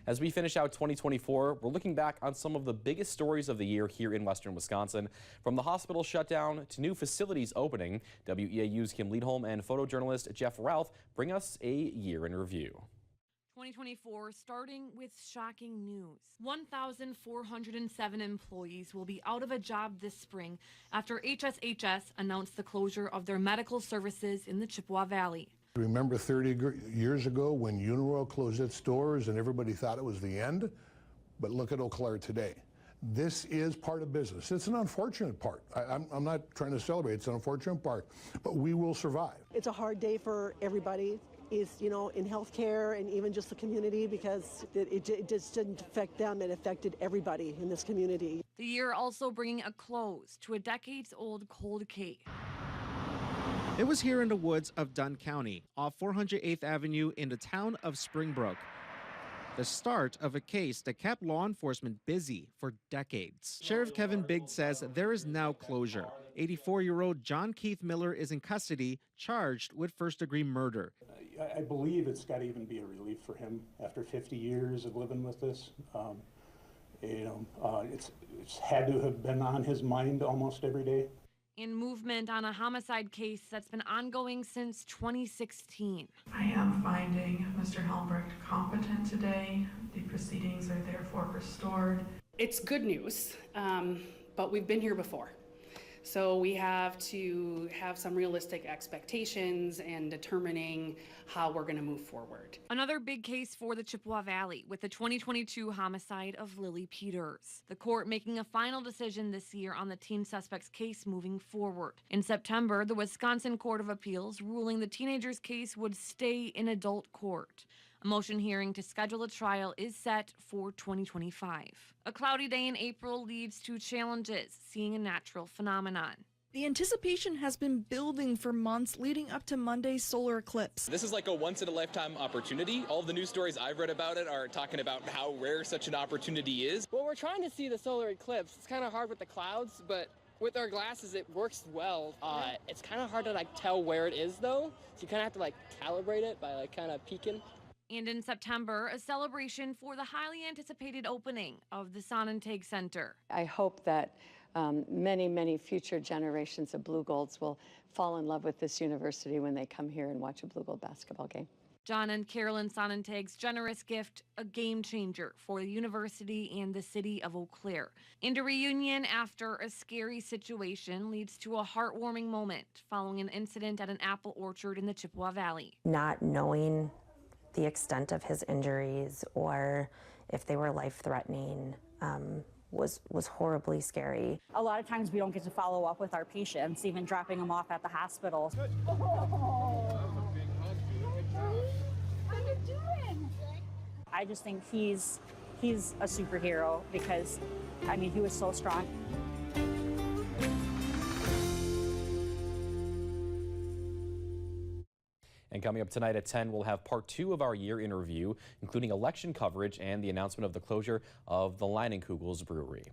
As we finish out 2024, we're looking back on some of the biggest stories of the year here in western Wisconsin. From the hospital shutdown to new facilities opening, WEAU's Kim Liedholm and photojournalist Jeff Ralph bring us a year in review. 2024 starting with shocking news. 1,407 employees will be out of a job this spring after HSHS announced the closure of their medical services in the Chippewa Valley. Remember 30 years ago when Uniroyal closed its doors and everybody thought it was the end? But look at Eau Claire today. This is part of business. It's an unfortunate part. I'm not trying to celebrate. It's an unfortunate part, but we will survive. It's a hard day for everybody, in healthcare and even just the community, because it just didn't affect them. It affected everybody in this community. The year also bringing a close to a decades-old cold case. It was here in the woods of Dunn County, off 408th Avenue in the town of Springbrook. The start of a case that kept law enforcement busy for decades. Sheriff Kevin Biggs says there is now closure. 84-year-old John Keith Miller is in custody, charged with first-degree murder. I believe it's got to even be a relief for him after 50 years of living with this. It's had to have been on his mind almost every day. In movement on a homicide case that's been ongoing since 2016. I am finding Mr. Helmbrecht competent today. The proceedings are therefore restored. It's good news, but we've been here before. So we have to have some realistic expectations and determining how we're going to move forward. Another big case for the Chippewa Valley with the 2022 homicide of Lily Peters. The court making a final decision this year on the teen suspect's case moving forward. In September, the Wisconsin Court of Appeals ruling the teenager's case would stay in adult court. A motion hearing to schedule a trial is set for 2025. A cloudy day in April leads to challenges, seeing a natural phenomenon. The anticipation has been building for months leading up to Monday's solar eclipse. This is like a once-in-a-lifetime opportunity. All the news stories I've read about it are talking about how rare such an opportunity is. Well, we're trying to see the solar eclipse. It's kind of hard with the clouds, but with our glasses, it works well. It's kind of hard to tell where it is, though. So you kind of have to calibrate it by kind of peeking. And in September, a celebration for the highly anticipated opening of the Sonnentag Center. I hope that many, many future generations of Blue Golds will fall in love with this university when they come here and watch a Blue Gold basketball game. John and Carolyn Sonnentag's generous gift, a game changer for the university and the city of Eau Claire. And a reunion after a scary situation leads to a heartwarming moment following an incident at an apple orchard in the Chippewa Valley. Not knowing the extent of his injuries or if they were life-threatening was horribly scary. A lot of times we don't get to follow up with our patients, even dropping them off at the hospital. How you doing? I just think he's a superhero because, he was so strong. And coming up tonight at 10, we'll have part 2 of our year in review, including election coverage and the announcement of the closure of the Leinenkugels Brewery.